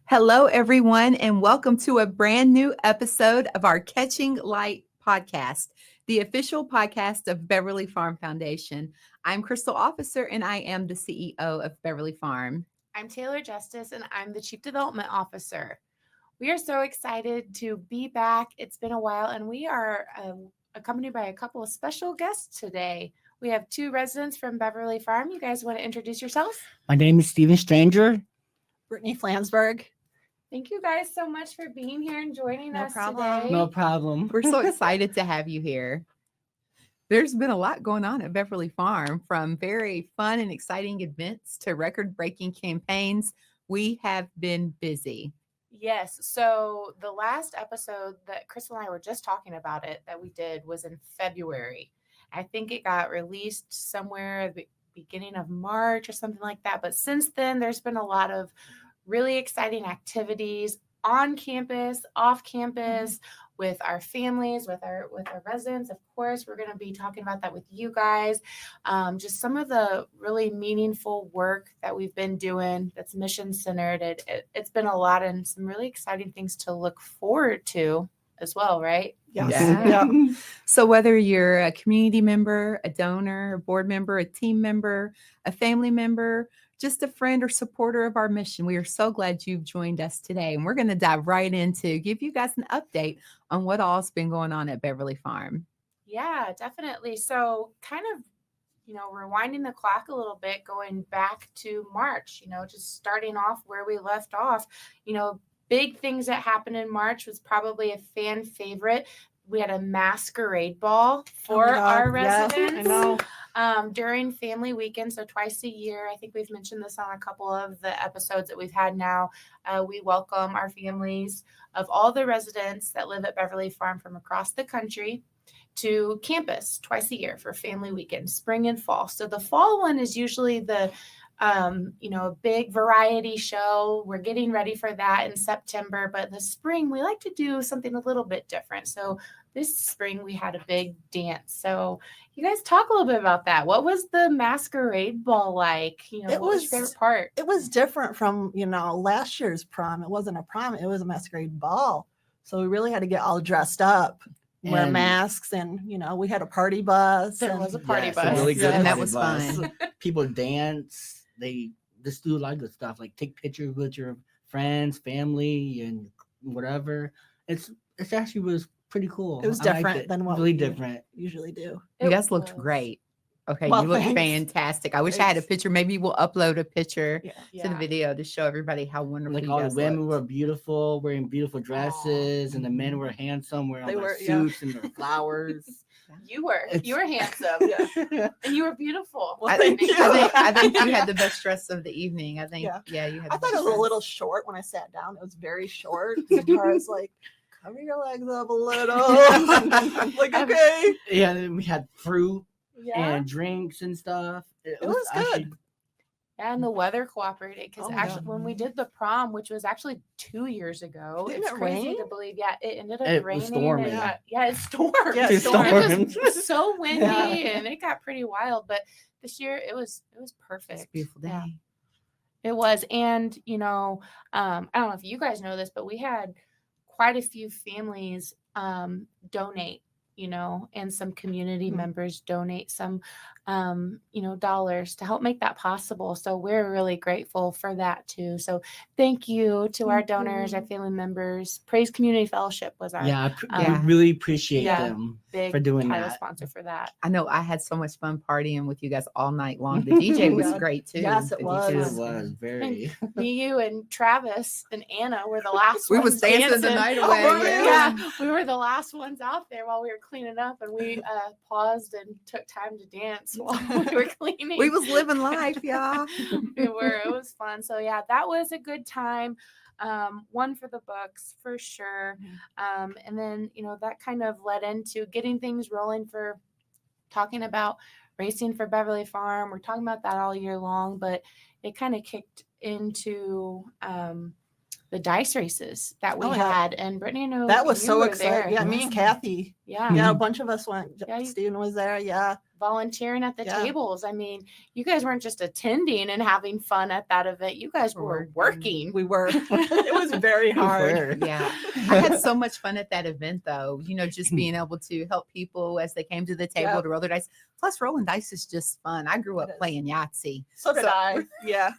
Hello, everyone, and welcome to a brand new episode of our Catching Light podcast, the official podcast of Beverly Farm Foundation. I'm Crystal Officer, and I am the CEO of Beverly Farm. I'm Taylor Justice, and I'm the Chief Development Officer. We are so excited to be back. It's been a while, and we are accompanied by a couple of special guests today. We have two residents from Beverly Farm. You guys want to introduce yourselves? My name is Steven Stranger. Brittany Flansburgh. Thank you guys so much for being here and joining us problem. today. No problem. We're so excited to have you here. There's been a lot going on at Beverly Farm, from very fun and exciting events to record-breaking campaigns. We have been busy. Yes. So the last episode that Crystal and I were just talking about it that we did was in February. I think it got released somewhere at the beginning of March or something like that. But since then, there's been a lot of really exciting activities on campus, off campus, with our families, with our residents. Of course, we're going to be talking about that with you guys. Just some of the really meaningful work that we've been doing that's mission centered. It's been a lot and some really exciting things to look forward to as well, right? Yes. Yeah. So whether you're a community member, a donor, a board member, a team member, a family member, just a friend or supporter of our mission, we are so glad you've joined us today. And we're going to dive right into give you guys an update on what all's been going on at Beverly Farm. Yeah, definitely. So kind of, rewinding the clock a little bit, going back to March, just starting off where we left off, big things that happened in March was probably a fan favorite. We had a masquerade ball for our residents. Yes, I know. During family weekend, so twice a year. I think we've mentioned this on a couple of the episodes that we've had now. We welcome our families of all the residents that live at Beverly Farm from across the country to campus twice a year for family weekend, spring and fall. So the fall one is usually the a big variety show. We're getting ready for that in September, but the spring we like to do something a little bit different. So this spring we had a big dance. So you guys talk a little bit about that. What was the masquerade ball like? What was your favorite part? It was different from, last year's prom. It wasn't a prom. It was a masquerade ball. So we really had to get all dressed up, wear And- masks, and, we had a party bus. There and- was a party Yes, a bus. really good And that party was bus. fun. People dance. They just do a lot of good stuff, like take pictures with your friends, family, and whatever. It's actually was pretty cool. It was I liked different it. than what really we different. usually do. You It guys looked was. great. Okay, Well, you look thanks. fantastic. I wish I had a picture. Maybe we'll upload a picture to the Yeah. video to show everybody how wonderful Like you all the guys women looked. were beautiful, wearing beautiful dresses, and the men were handsome, wearing They all their were, yeah. suits and their flowers. You were handsome. Yeah. And you were beautiful. Well, I thank think, you. I think you had the best dress of the evening. I think, Yeah. you had. I the thought it best was a dress. little short when I sat down. It was very short. The guitar was like, cover your legs up a little. I'm like, okay. Yeah, and then we had fruit Yeah. and drinks and stuff. It was good. And the weather cooperated because Oh, actually yeah. when we did the prom, which was actually 2 years ago, Didn't it's it crazy rain? to believe. Yeah, it ended up It was raining. storming. It stormed. Yeah, it stormed. It was so windy Yeah. and it got pretty wild. But this year it was perfect. It's a beautiful day. Yeah, it was. And I don't know if you guys know this, but we had quite a few families donate. And some community members donate some, dollars to help make that possible. So we're really grateful for that too. So thank you to our Thank donors, you. our family members. Praise Community Fellowship was our Yeah, Yeah. we really appreciate Yeah. them big for doing title that. sponsor for that. I know I had so much fun partying with you guys all night long. The DJ was Yeah. great too. Yes, it The was. DJ It was very. Me, you, and Travis and Anna were the last We ones was dancing the night away. Oh, Yeah, we were the last ones out there while we were cleaning up, and we paused and took time to dance while we were cleaning. We was living life, y'all. We were. It was fun. So yeah, that was a good time. One for the books for sure. And then that kind of led into getting things rolling for talking about racing for Beverly Farm. We're talking about that all year long, but it kind of kicked into the dice races that we Oh, yeah. had. And Brittany, I know That was you so were exciting. there. Yeah, me and Kathy Yeah. Yeah, a bunch of us went. Yeah, you- Steven was there. Yeah. Volunteering at the Yeah. tables. I mean, you guys weren't just attending and having fun at that event. You guys were working. We were. It was very hard. Yeah. I had so much fun at that event, though. Just being able to help people as they came to the table Yeah. to roll their dice. Plus, rolling dice is just fun. I grew up It is. playing Yahtzee. So did So- I. Yeah.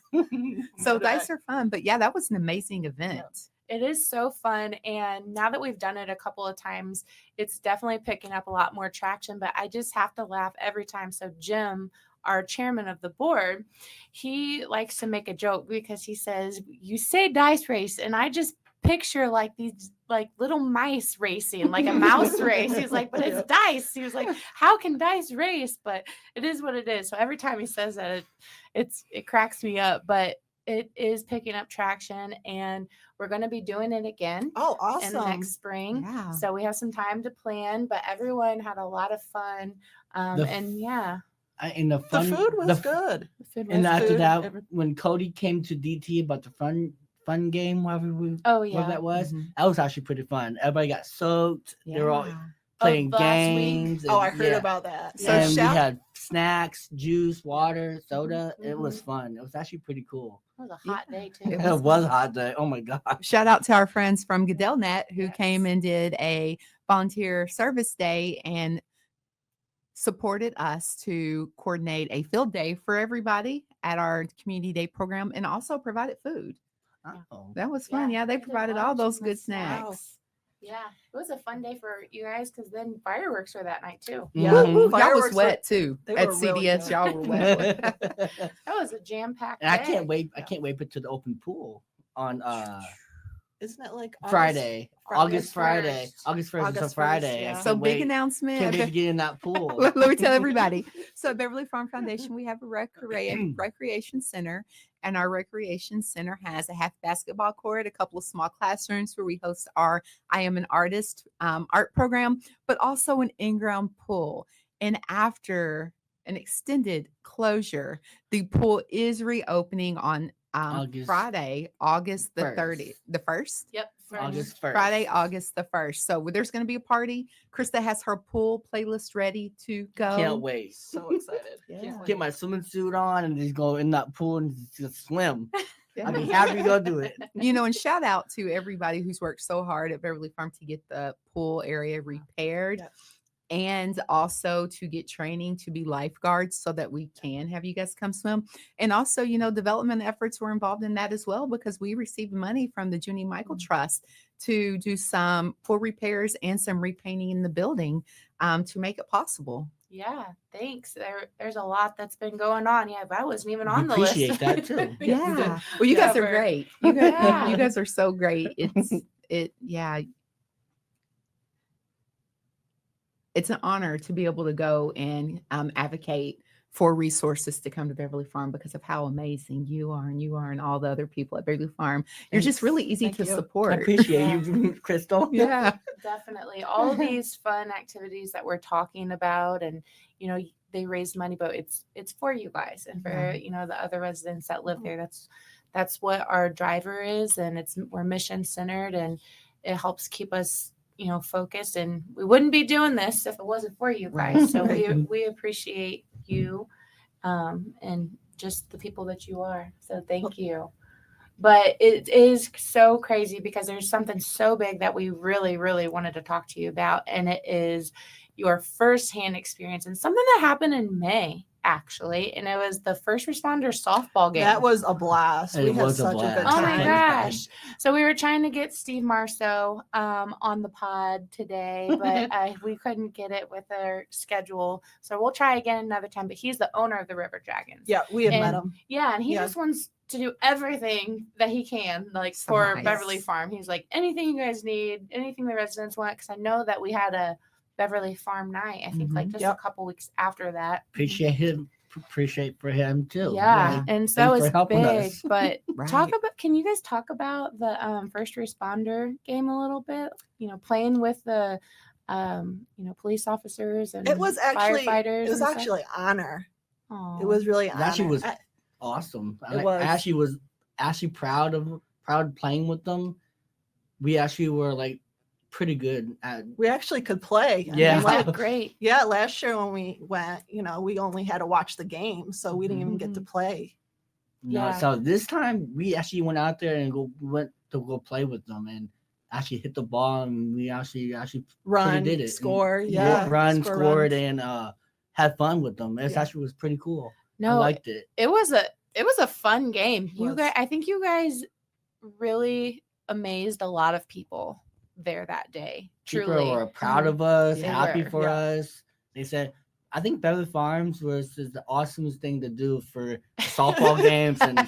So dice are fun. But yeah, that was an amazing event. It is so fun. And now that we've done it a couple of times, it's definitely picking up a lot more traction. But I just have to laugh every time. So Jim, our chairman of the board, he likes to make a joke because he says, "You say dice race," and I just picture like these like little mice racing, like a mouse race. He's like, "But it's dice." He was like, "How can dice race?" But it is what it is. So every time he says that, it cracks me up. But it is picking up traction, and we're going to be doing it again Oh, in the awesome. next spring. Yeah. So we have some time to plan, but everyone had a lot of fun. And yeah, And the The fun, food was the- good. the food And was after good. that, every- when Cody came to DT about the fun game, whatever Oh what yeah. that was, Mhm. that was actually pretty fun. Everybody got soaked. They were all Yeah. playing last week? games. Oh, I and- heard yeah. about that. So And we shout- had snacks, juice, water, soda. It Mhm. was fun. It was actually pretty cool. It was a hot Yeah. day too. It It was a hot day. Oh my god. Shout out to our friends from GoodellNet who Yes. came and did a volunteer service day and supported us to coordinate a field day for everybody at our community day program and also provided food. Oh. That was fun. Yeah, they did provided all lunch those and the good snacks. Yeah, it was a fun day for you guys because then fireworks were that night too. Yeah. Mhm. Y'all was Fireworks were- wet too. they At were really CDS, good. y'all were wet. That was a jam packed. And I can't wait. I can't wait to the open pool on Isn't it like Friday, August Friday, 1st. August 1st is a August 1st, Friday. yeah. I So can't big wait. announcement. Can't wait to get in that pool. Let me tell everybody. So at Beverly Farm Foundation, we have a recreation center, and our recreation center has a half basketball court, a couple of small classrooms where we host our I Am an Artist art program, but also an in-ground pool. And after an extended closure, the pool is reopening on Friday, August the 30th, the 1st. Yep. August 1st. Friday, August the 1st. So there's going to be a party. Krista has her pool playlist ready to go. Can't wait. So excited. Yeah. Can't Get wait. my swimming suit on and just go in that pool and just swim. Yeah. I'd be happy to go do it. And shout out to everybody who's worked so hard at Beverly Farm to get the pool area repaired. Yes. And also to get training to be lifeguards so that we can have you guys come swim. And also, development efforts were involved in that as well because we received money from the Junie Michael Trust to do some pool repairs and some repainting in the building to make it possible. Yeah, thanks. There's a lot that's been going on. Yeah, but I wasn't even We on the list. appreciate that, too. Yeah. Well, you guys are Never. great. Yeah. You guys are so great. It's an honor to be able to go and advocate for resources to come to Beverly Farm because of how amazing you are and all the other people at Beverly Farm. You're just really easy Thank to you. I support. appreciate you, Crystal. Yeah. Definitely. All of these fun activities that we're talking about and they raise money, but it's for you guys and for the other residents that live there. That's what our driver is, and we're mission centered, and it helps keep us focused, and we wouldn't be doing this if it wasn't for you guys. Right. So we appreciate you and just the people that you are. So thank you. But it is so crazy because there's something so big that we really, really wanted to talk to you about, and it is your firsthand experience and something that happened in May, actually, and it was the first responder softball game. That was a blast. It We had was a such a blast. good Oh time. my gosh. So we were trying to get Steve Marceau on the pod today, but we couldn't get it with our schedule. So we'll try again another time. But he's the owner of the River Dragons. Yeah, we had met And- him. Yeah, and he Yeah. just wants to do everything that he can, like So for nice. Beverly Farm. He's like, anything you guys need, anything the residents want. Because I know that we had a Beverly Farm night, I think, like just Yep. a couple weeks after that. Appreciate him. Appreciate for him too. Yeah, and so Thanks it for was helping big. us. But Right. can you guys talk about the first responder game a little bit? Playing with the police officers and It was actually firefighters. it was and actually honor. stuff? It was really It actually honor. was awesome. It was. Ashley was proud playing with them. We actually were like pretty good at. We actually could play. I mean, Yeah. You did great. Yeah, last year when we went, we only had to watch the game, so we didn't even get to Mhm. play. No, Yeah. so this time we actually went out there and went to go play with them and actually hit the ball, and we actually Run, did it. score, And yeah, run, score scored, runs. and had fun with them. It Yeah. actually was pretty cool. I No, liked it. it was a fun game. You Was. guys, I think you guys really amazed a lot of people there that day. People Truly. were proud of us, They happy were. for Yeah. us. They said, I think Beverly Farms was just the awesomest thing to do for softball games and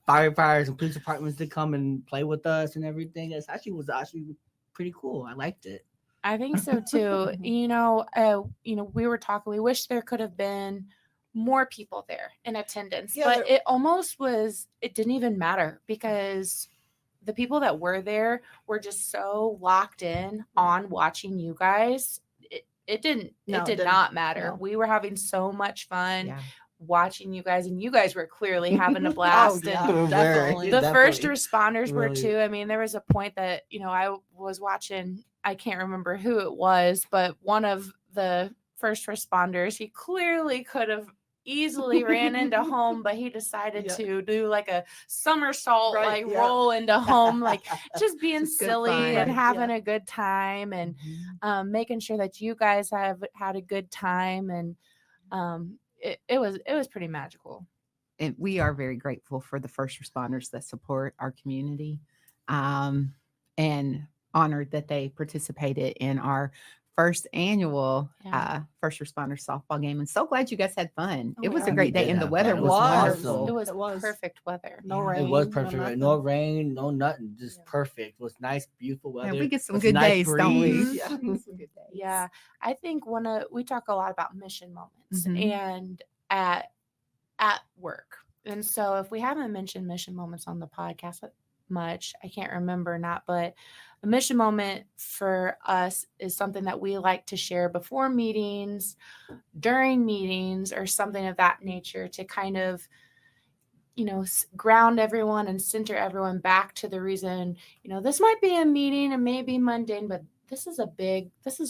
firefighters and police departments to come and play with us and everything. It was actually pretty cool. I liked it. I think so too. We were talking. We wish there could have been more people there in attendance, Yeah, but it almost was. It didn't even matter because the people that were there were just so locked in on watching you guys. It did didn't. not matter. No. We were having so much fun Yeah. watching you guys, and you guys were clearly having a blast. Oh, and yeah, definitely. the first Definitely. responders were Really. too. I mean, there was a point that I was watching. I can't remember who it was, but one of the first responders, he clearly could have easily ran into home, but he decided Yeah. to do like a somersault, Right, like yeah. roll into home, like just being Just good silly fun. and Right, having yeah. a good time, and Mhm. making sure that you guys have had a good time, and it was pretty magical. And we are very grateful for the first responders that support our community, and honored that they participated in our first annual Yeah. first responder softball game. And so glad you guys had fun. Oh, It was yeah. a great We day, did and the have weather fun. It was was. wonderful. It was It was. perfect weather. No Yeah. rain. It was no perfect. nothing. No rain, no nothing. Just Yeah. perfect. It was nice, beautiful weather. Yeah, we get some It was good nice days, don't we? breeze. Yeah. We get some good days. Yeah, I think we talk a lot about mission moments Mhm. and at work. And so if we haven't mentioned mission moments on the podcast much, I can't remember not, but a mission moment for us is something that we like to share before meetings, during meetings, or something of that nature to kind of ground everyone and center everyone back to the reason. This might be a meeting and maybe mundane, but this is a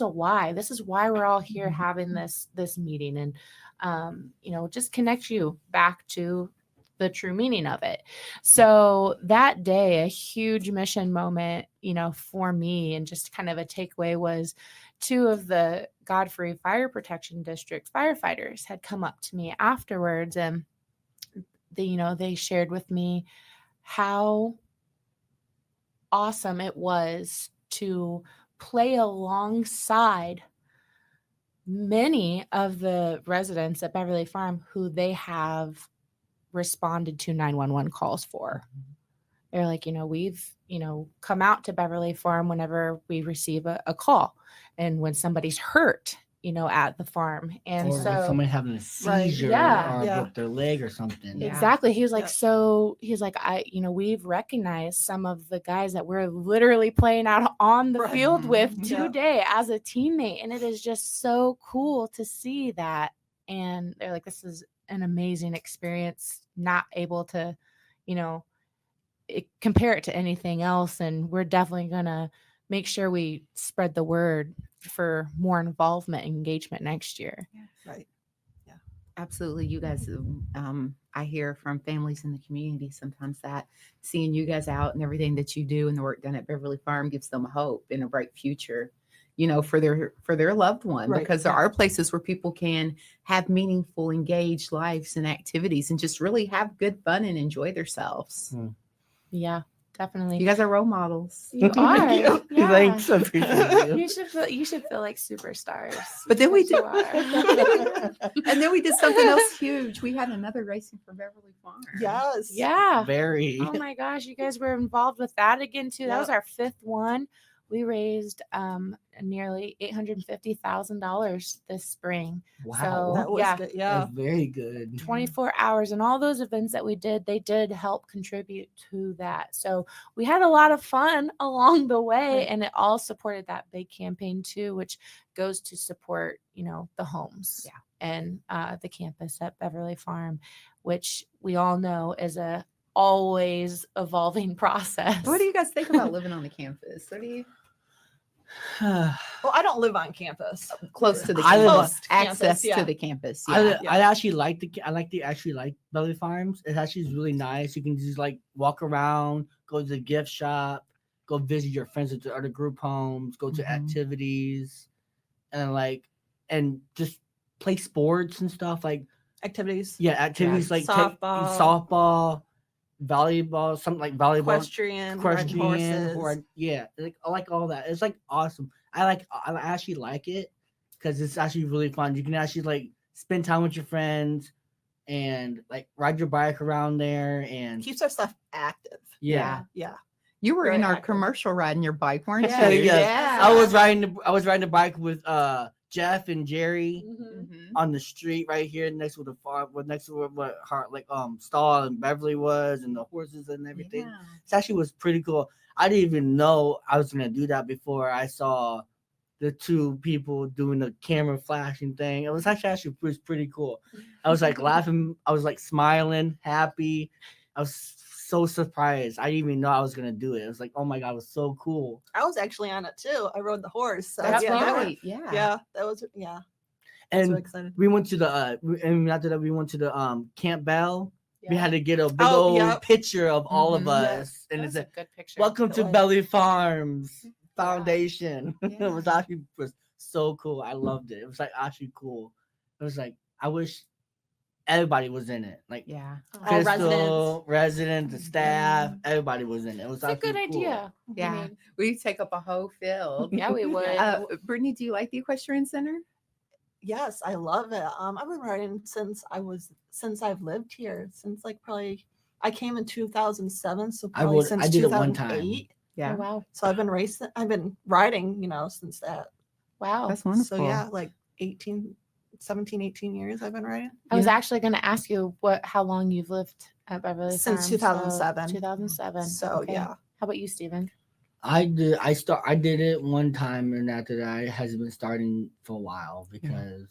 why. This is why we're all here having this meeting, and just connect you back to the true meaning of it. So that day, a huge mission moment, for me, and just kind of a takeaway, was two of the Godfrey Fire Protection District firefighters had come up to me afterwards, and they shared with me how awesome it was to play alongside many of the residents at Beverly Farm who they have responded to 911 calls for. They're like, we've, come out to Beverly Farm whenever we receive a call, and when somebody's hurt, at the farm. And Or so somebody having a seizure Yeah. or Yeah. broke their leg or something. Yeah. exactly. He was like, Yeah. so he's like, we've recognized some of the guys that we're literally playing out on the Right. field with Mhm. Yeah. today as a teammate. And it is just so cool to see that. And they're like, this is an amazing experience, not able to, compare it to anything else. And we're definitely going to make sure we spread the word for more involvement and engagement next year. Right. Absolutely. You guys, I hear from families in the community sometimes that seeing you guys out and everything that you do and the work done at Beverly Farm gives them hope and a bright future, for their loved one, Right, because there yeah. are places where people can have meaningful, engaged lives and activities and just really have good fun and enjoy themselves. Yeah, definitely. You guys are role models. You are. Thank you. Yeah. Thanks. I appreciate you. You should feel like superstars. But then we because you did- are. And then we did something else huge. We had another racing for Beverly Farm. Yes. Yeah. Very. Oh my gosh, you guys were involved with that again too. That was our fifth one. We raised nearly $850,000 this spring. Wow. That was Yeah. good. Yeah. That's very good. 24 hours, and all those events that we did, they did help contribute to that. So we had a lot of fun along the way, Right. and it all supported that big campaign too, which goes to support, the homes and the campus at Beverly Farm, which we all know is a always evolving process. What do you guys think about living on the campus? What do you? Well, I don't live on campus. Close to the I live campus, on- access campus, yeah. to the campus. Yeah. I actually like actually like Beverly Farms. It actually is really nice. You can just like walk around, go to the gift shop, go visit your friends at the other group homes, go to Mhm. activities, and just play sports and stuff. Like Activities. activities like Softball. softball, volleyball, something like volleyball, Equestrian, riding horses. I like all that. It's like awesome. I actually like it because it's actually really fun. You can actually like spend time with your friends and like ride your bike around there and Keeps our stuff active. yeah. Yeah. You were Very in our active. commercial riding your bike, weren't Yeah, you? Yes. I was riding the bike with Jeff and Jerry Mhm. on the street right here next to the farm, next to what Stall and Beverly was, and the horses and everything. Yeah. It actually was pretty cool. I didn't even know I was gonna do that before I saw the two people doing the camera flashing thing. It was actually was pretty cool. I was like laughing, I was like smiling, happy. I was so surprised. I didn't even know I was gonna do it. It was like, oh my god, it was so cool. I was actually on it too. I rode the horse. So That's yeah, right. Yeah. that was I was And so excited. we went to the and after that we went to the Camp Bell. We had to get a big Oh, old yep. picture of all of Mhm. us, and That it was said, a good picture. "Welcome to It was. Beverly Farms Foundation." Yeah. It was actually so cool. I loved it. It was like actually cool. It was like I wish everybody was in it. Like Yeah. All Crystal, residents, the staff, everybody was in it. It was It's a good actually cool. idea. I Yeah. mean, We take up a whole field. yeah, we would. Brittany, do you like the Equestrian Center? Yes, I love it. I've been riding since I've lived here. Since like probably I came in 2007, so probably since I did it one 2008. time. Yeah. Oh, wow. So I've been riding, since that. Wow. That's wonderful. So yeah, like 17, 18 years I've been riding. I was actually going to ask you how long you've lived at Beverly Farm. Since 2007. 2007. So Okay. yeah. How about you, Steven? I did it one time, and after that, it hasn't been starting for a while because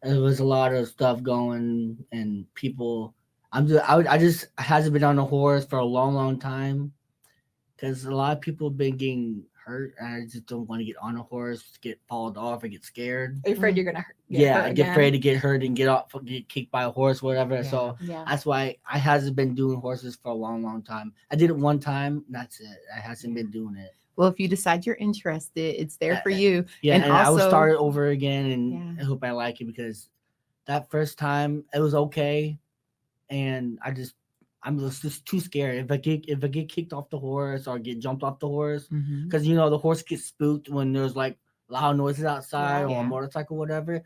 there was a lot of stuff going and people. I just hasn't been on a horse for a long time because a lot of people have been getting hurt, and I just don't want to get on a horse, get fallen off, or get scared. Are you afraid you're gonna hurt? I get afraid to get hurt and get kicked by a horse, whatever. Yeah. So Yeah. that's why I hasn't been doing horses for a long time. I did it one time, and that's it. I hasn't been doing it. Well, if you decide you're interested, it's there for you. Yeah, And and I will also- start it over again, and Yeah. I hope I like it because that first time it was okay, and I'm just too scared. If I get kicked off the horse or get jumped off the horse, Mhm. because the horse gets spooked when there's like loud noises outside or Yeah. a motorcycle, whatever.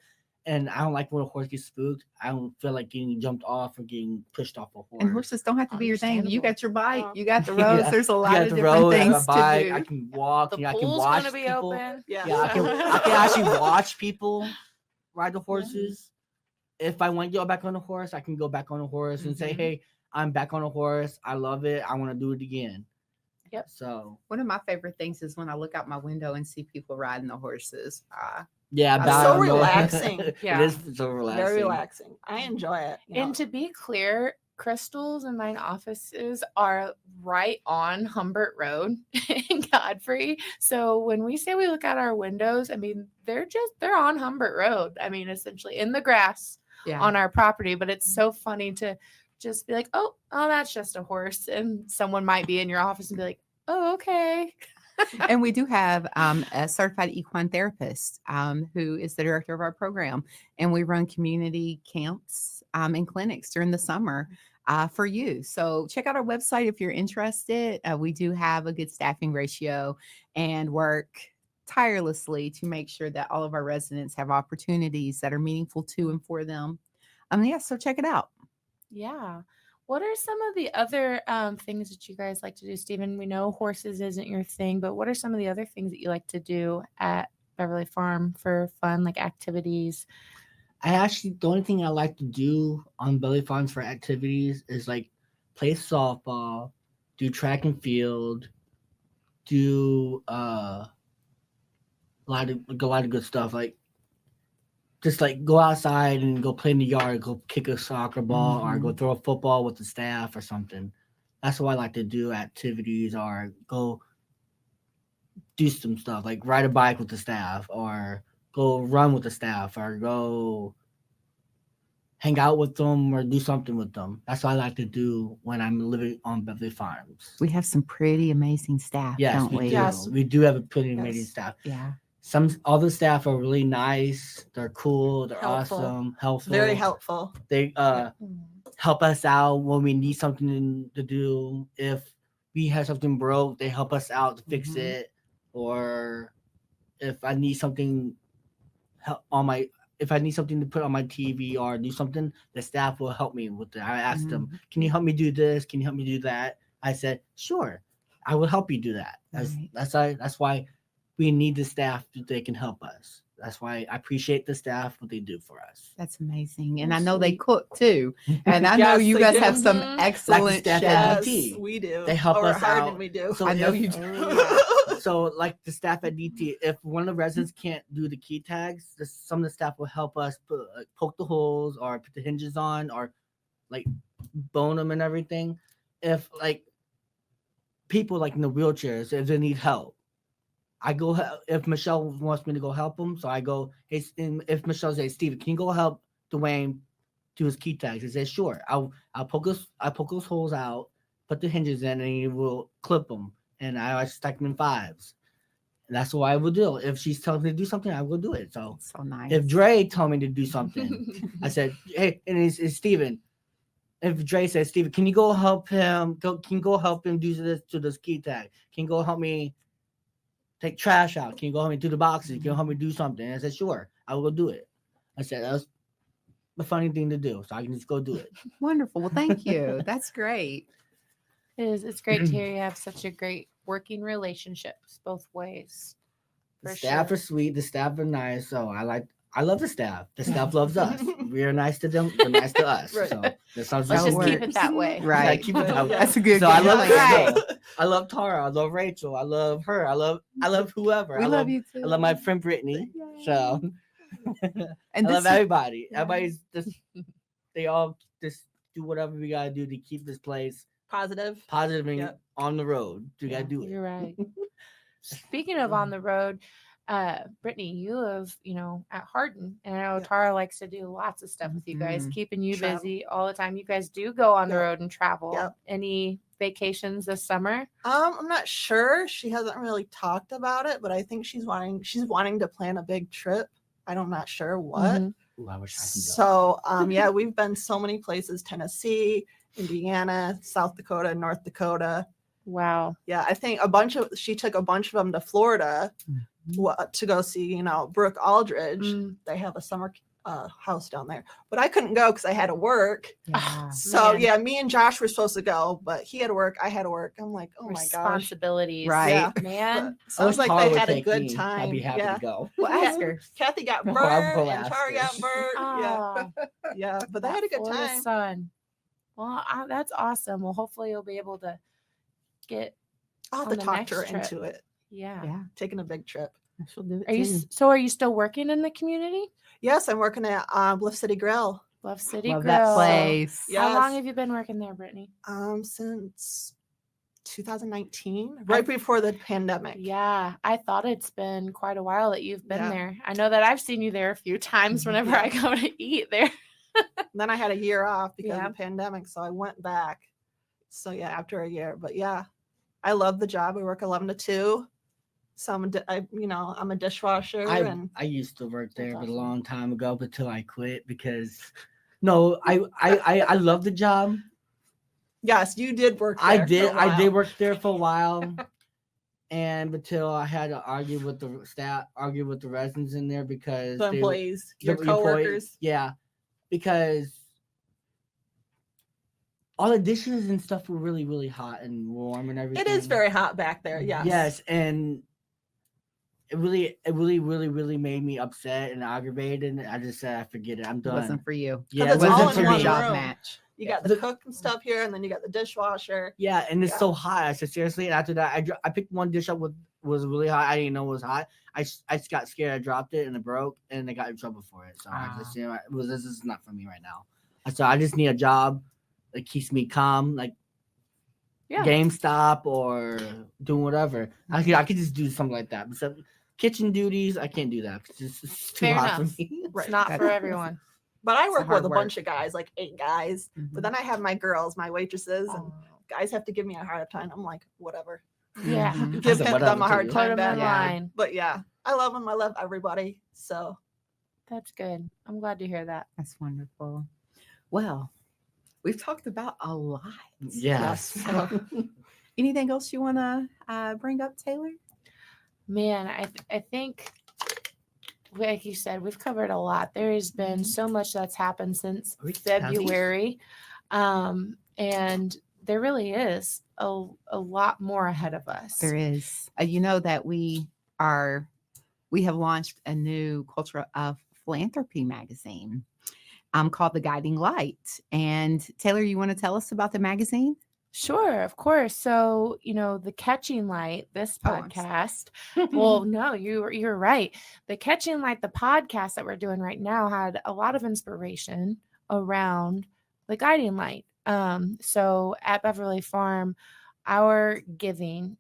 And I don't like when a horse gets spooked. I don't feel like getting jumped off or getting pushed off a horse. And horses don't have to be your thing. You got your bike, you got the Yeah. roads. There's a You lot got of the different road, I got things a bike, to do. I can walk. The I can pool's watch going to be people. open. Yeah. Yeah, I can actually watch people ride the horses. If I want to go back on the horse, I can go back on the horse and say, Mhm. "Hey, I'm back on a horse. I love it. I want to do it again." Yep. So One of my favorite things is when I look out my window and see people riding the horses. yeah, It's about- so relaxing. Yeah. It is so relaxing. Very relaxing. I enjoy it. And to be clear, Crystal's and mine offices are right on Humbert Road in Godfrey. So when we say we look out our windows, I mean, they're on Humbert Road. I mean, essentially in the grass Yeah. on our property. But it's so funny to just be like, oh, that's just a horse. And someone might be in your office and be like, oh, okay. And we do have a certified equine therapist who is the director of our program. And we run community camps and clinics during the summer for you. So check out our website if you're interested. We do have a good staffing ratio and work tirelessly to make sure that all of our residents have opportunities that are meaningful to and for them. So check it out. Yeah. What are some of the other things that you guys like to do, Stephen? We know horses isn't your thing, but what are some of the other things that you like to do at Beverly Farm for fun, like activities? The only thing I like to do on Beverly Farms for activities is like play softball, do track and field, do a lot of good stuff. Like just like go outside and go play in the yard, go kick a soccer ball or go throw a football with the staff or something. That's what I like to do. Activities or go do some stuff, like ride a bike with the staff, or go run with the staff, or go hang out with them, or do something with them. That's what I like to do when I'm living on Beverly Farms. We have some pretty amazing staff, Yes, don't we we? do. Yes. We do have a pretty amazing Yes. staff. Yeah. All the staff are really nice. They're cool. They're Helpful. awesome. Helpful. Very helpful. They help us out when we need something to do. If we have something broke, they help us out to fix Mhm. it. Or if I need something if I need something to put on my TV or do something, the staff will help me with it. I asked them, Mhm. "Can you help me do this? Can you help me do that?" I said, "Sure, I will help you do that." Right. That's why we need the staff that they can help us. That's why I appreciate the staff what they do for us. That's amazing. And Oh, I know they sweet. cook too. And I know Yes, you they guys do. have some Mhm. excellent staff at chefs. DT. Yes, we do. They help Or us Hardin out. we do. So I know if- you do. So, like the staff at DT, if one of the residents can't do the key tags, some of the staff will help us poke the holes or put the hinges on or like bone them and everything. If like people like in the wheelchairs, if they need help, I go. If Michelle wants me to go help them, so I go. Hey, if Michelle says, "Steven, can you go help Dwayne do his key tags?" I say, "Sure." I'll poke those holes out, put the hinges in, and he will clip them. And I stack them in 5s. And that's what I will do. If she's telling me to do something, I will do it. So So nice. if Dre told me to do something, I said, "Hey," and it's Steven. If Dre says, "Steven, can you go help him? Can you go help him do this to this key tag? Can you go help me take trash out? Can you go help me do the boxes? Can you help me do something?" And I said, "Sure, I will go do it." I said, "That's a funny thing to do, so I can just go do it." Wonderful. Well, thank you. That's great. It's great to hear you have such a great working relationships both ways. The For staff sure. are sweet. The staff are nice. So I love the staff. The staff loves us. We are nice to them. They're nice to us. Right. So that sounds Let's How just it keep works. it that way. Right. keep it that way. That's a good So I game love plan. Rachel. I love Tara. I love Rachel. I love her. I love whoever. We I love you too. I love my friend Brittany. So And I love this- everybody. Yeah. Everybody's just they all just do whatever we gotta do to keep this place Positive. positive and Yep. on the road. We Yeah, gotta do it. You're right. Speaking of on the road, Brittany, you live, at Hardin, and I know Yeah. Tara likes to do lots of stuff with you guys, Mhm. keeping you Travel. busy all the time. You guys do go on the Yep. road and travel. Yep. Any vacations this summer? I'm not sure. She hasn't really talked about it, but I think she's wanting to plan a big trip. I'm not sure what. Mhm. Ooh, I wish I could go. So yeah, we've been so many places: Tennessee, Indiana, South Dakota, North Dakota. Wow. Yeah, I think she took a bunch of them to Florida to go see, Brooke Aldridge. Mm. They have a summer house down there, but I couldn't go because I had to work. Yeah. So Man. yeah, me and Josh were supposed to go, but he had to work. I had to work. I'm like, oh my gosh. Responsibilities. Right. Yeah. Man. But sounds like Tara they would had a take good me, time. I'd be happy Yeah. to go. Well, Yeah. ask her. Kathy got I'll burnt go and ask Tara her. got burnt. Yeah. Oh, Yeah. But they had a good Florida time. sun. Well, that's awesome. Well, hopefully you'll be able to get. I'll have on to the talk next to her trip. into it. Yeah. Yeah. Taking a big trip. She'll do it Are you too. are you still working in the community? Yes, I'm working at Bluff City Grill. Love City Love Grill. that place. Yeah. How long Yes. have you been working there, Brittany? Since 2019, right before the pandemic. Yeah, I thought it's been quite a while that you've been Yeah. there. I know that I've seen you there a few times whenever I go to eat there. Then I had a year off because Yeah. of the pandemic, so I went back. So yeah, after a year, but yeah, I love the job. We work 11 to 2. So I'm a dishwasher and I used to work there, but a awesome. long time ago, until I quit because no, I love the job. yes, you did work there. I for a did while. work there for a while, and until I had to argue with the staff, argue with the residents in there because The they- employees, your the employee- coworkers. yeah, because all the dishes and stuff were really, really hot and warm and everything. It is very hot back there. Yes. Yes, and it really made me upset and aggravated. And I just said, I forget it. I'm It done. wasn't for you. Yeah, it's it all wasn't in for one me. job room. match. You got the The- cook and stuff here, and then you got the dishwasher. Yeah, and it's Yeah. so hot. I said seriously. And after that, I picked one dish up was really hot. I didn't know it was hot. I just got scared. I dropped it and it broke, and I got in trouble for it. So I just this is not for me right now. So I just need a job that keeps me calm. Like Yeah. GameStop or doing whatever. I could just do something like that. But kitchen duties, I can't do that. It's too Fair hot enough. for me. Right. It's not for That's- everyone. But I It's a work with hard a work. bunch of guys, like 8 guys. Mhm. But then I have my girls, my waitresses, and Oh, guys have to give me a hard time. I'm like, whatever. yeah. Mhm. Give said them whatever a hard too. Put time them back. in Yeah. line. But yeah, I love them. I love everybody. So That's good. I'm glad to hear that. That's wonderful. Well, we've talked about a lot. Yes. Anything else you want to bring up, Taylor? Man, I think, like you said, we've covered a lot. There has been so much that's happened since Are we counting? February, and there really is a lot more ahead of us. There is. You know that we have launched a new Culture of Philanthropy magazine called The Guiding Light. And Taylor, you want to tell us about the magazine? Sure, of course. So, the Catching Light, this Oh, I'm podcast. Well, no, you're right. The Catching Light, the podcast that we're doing right now, had a lot of inspiration around the Guiding Light. So at Beverly Farm, our giving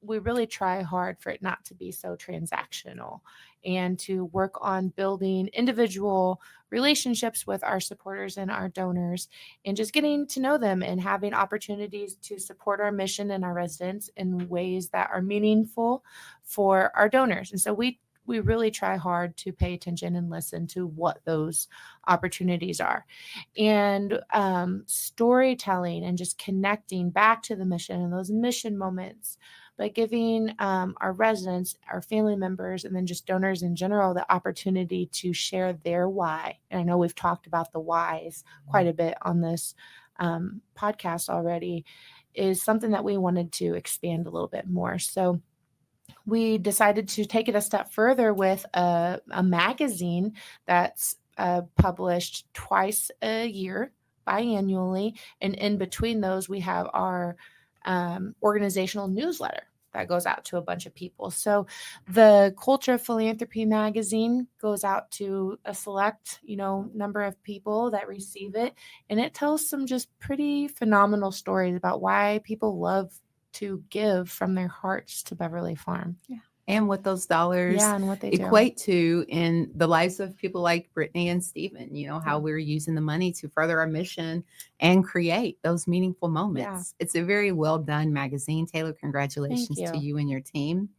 we really try hard for it not to be so transactional and to work on building individual relationships with our supporters and our donors and just getting to know them and having opportunities to support our mission and our residents in ways that are meaningful for our donors. And so we really try hard to pay attention and listen to what those opportunities are. And storytelling and just connecting back to the mission and those mission moments, but giving our residents, our family members, and then just donors in general the opportunity to share their why. And I know we've talked about the whys quite a bit on this podcast already, is something that we wanted to expand a little bit more. So we decided to take it a step further with a magazine that's published twice a year, biannually. And in between those, we have our organizational newsletter that goes out to a bunch of people. So the Culture of Philanthropy magazine goes out to a select, number of people that receive it. And it tells some just pretty phenomenal stories about why people love to give from their hearts to Beverly Farm. And what those dollars And what they do. equate to in the lives of people like Brittany and Stephen, how we're using the money to further our mission and create those meaningful moments. It's a very well done magazine. Taylor, congratulations to you and your team.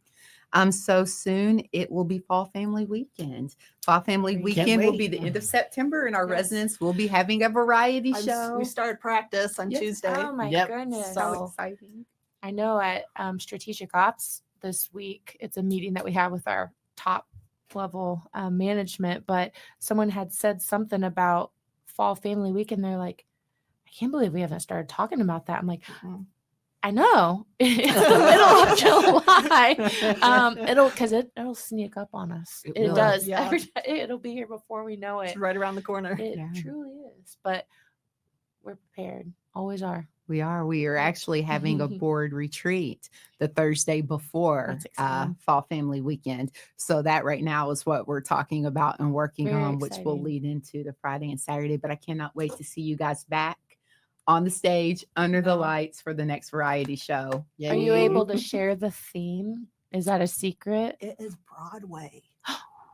So soon it will be Fall Family Weekend. Fall Family Can't Weekend will wait. be the end of September, and our Yes. residents will be having a variety show. we started practice on Yes. Tuesday. Oh my Yep. goodness. So exciting. I know at Strategic Ops this week, it's a meeting that we have with our top level management, but someone had said something about Fall Family Week, and they're like, I can't believe we haven't started talking about that. I'm like, Mhm. I know. It's the middle of July. It'll sneak up on us. It It will. does. Yeah. It'll be here before we know it. It's right around the corner. It Yeah. truly is. But we're prepared. Always are. We are actually having a board retreat the Thursday before That's exciting. Fall Family Weekend. So that right now is what we're talking about and working Very on, which will exciting. lead into the Friday and Saturday. But I cannot wait to see you guys back on the stage under the No. lights for the next variety show. Are you able to share the theme? Is that a secret? It is Broadway.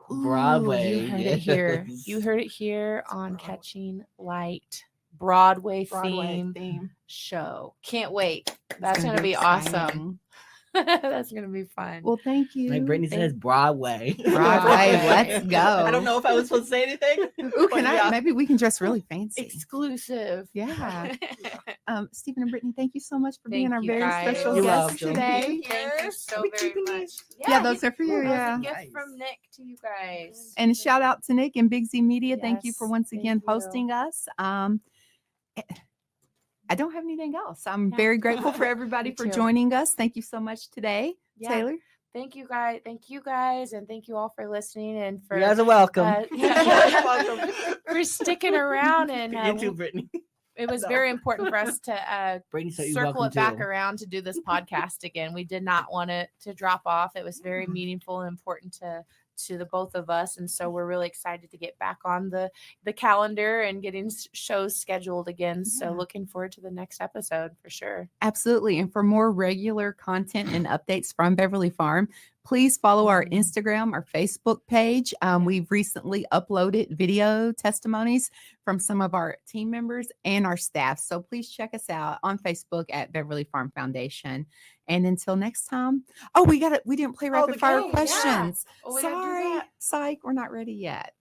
Broadway? You heard it here. Yes. You heard it here on Broadway. Catching Light. Broadway Theme. theme show. Can't wait. It's That's gonna going to be awesome. exciting. That's going to be fun. Well, thank you. Like Brittany says, Broadway. Broadway, let's go. I don't know if I was supposed to say anything. Ooh, but yeah. maybe we can dress really fancy. Exclusive. Yeah. Stephen and Brittany, thank you so much for being Thank our you, very guys. special You're guests welcome. today. Thank you so We very keeping much. these? Yeah, those are for you. That Yeah. was a gift Nice. from Nick to you guys. And shout out to Nick and Big Z Media. Thank you for Yes, once thank again you. hosting us. I don't have anything else. I'm Yeah. very grateful for everybody Me for too. joining us. Thank you so much today, Yeah. Taylor. Thank you guys. Thank you guys. And thank you all for listening and for You guys are welcome. yeah, Welcome. for sticking around. And You too, Brittany. it was No. very important for us to Brittany said you're circle welcome it back too. around to do this podcast again. We did not want it to drop off. It was very Mhm. meaningful and important to to the both of us, and so we're really excited to get back on the calendar and getting shows scheduled again. So Yeah. looking forward to the next episode for sure. Absolutely. And for more regular content and updates from Beverly Farm, please follow our Instagram, our Facebook page. We've recently uploaded video testimonies from some of our team members and our staff. So please check us out on Facebook at Beverly Farm Foundation. And until next time, we didn't play rapid the fire game, yeah. questions. Oh, we didn't do Sorry, that. psych, we're not ready yet.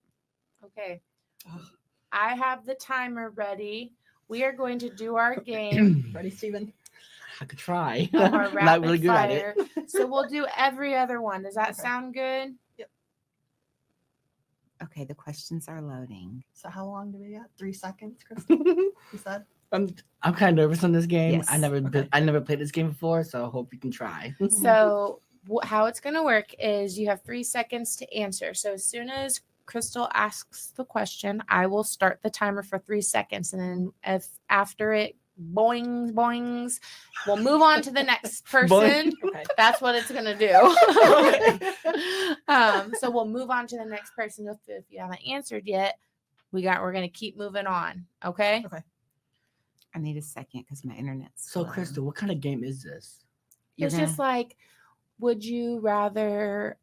Okay. I have the timer ready. We are going to do our game. Ready, Steven? I could try. of our Not rapid really good fire. at it. So we'll do every other one. Does that Okay. sound good? Okay, the questions are loading. So how long do we got? 3 seconds, Kristen? You said? I'm kind of nervous on this game. Yes. I never played this game before, so I hope you can try. So how it's going to work is you have 3 seconds to answer. So as soon as Crystal asks the question, I will start the timer for 3 seconds. And then if after it boings, we'll move on to the next person. Okay. That's what it's going to do. So we'll move on to the next person. If you haven't answered yet, we're going to keep moving on. Okay. I need a second because my internet's So, slow. Crystal, what kind of game is this? You're It's just like, would you rather,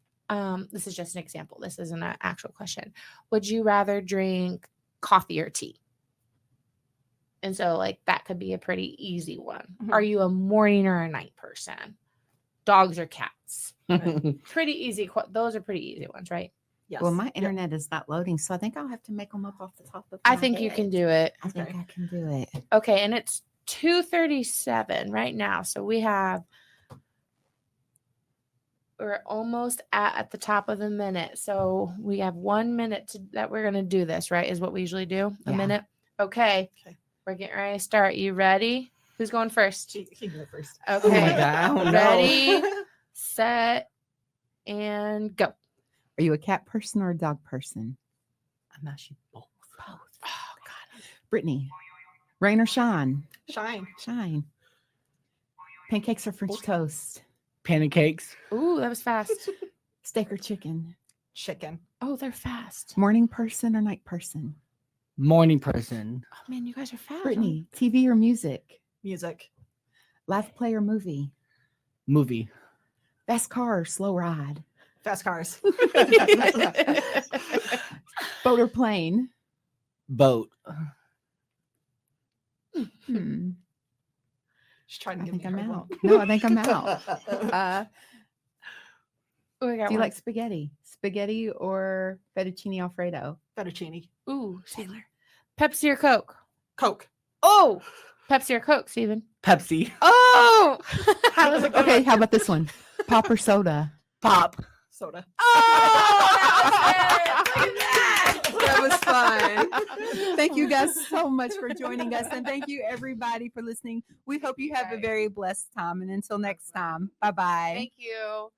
this is just an example. This isn't an actual question. Would you rather drink coffee or tea? And so like that could be a pretty easy one. Mhm. Are you a morning or a night person? Dogs or cats? Okay. Pretty easy. Those are pretty easy ones, right? Yes. Well, my Yep. internet is not loading, so I think I'll have to make them up off the top of I my think you can head. do it. I think Okay. I can do it. Okay, and it's 2:37 right now. So we're almost at the top of the minute. So we have 1 minute that we're going to do this, right? Is what we usually do. A Yeah. minute. Okay. Okay. We're getting ready to start. You ready? Who's going first? She can go first. Okay. Oh my God, I don't know. Ready, set, and go. Are you a cat person or a dog person? I'm actually both. Oh, God. Brittany, rain or shine? Shine. Shine. Pancakes or French toast? Pancakes. Ooh, that was fast. Steak or chicken? Chicken. Oh, they're fast. Morning person or night person? Morning person. Oh, man, you guys are fast. Brittany, TV or music? Music. Live play or movie? Movie. Fast car or slow ride? Fast cars. Boat or plane? Boat. Hmm. She's trying to I give think me I'm a hard out. one. No, I think I'm out. Oh, I got Do you one. like spaghetti? Spaghetti or fettuccine alfredo? Fettuccine. Ooh, Taylor. Pepsi or Coke? Coke. Oh, Pepsi or Coke, Steven? Pepsi. Oh, how was it? Okay, how about this one? Pop or soda? Pop. Soda. Oh, look at that. That was fun. Thank you guys so much for joining us. And thank you, everybody, for listening. We hope you have a very blessed time. And until next time, bye bye. Thank you.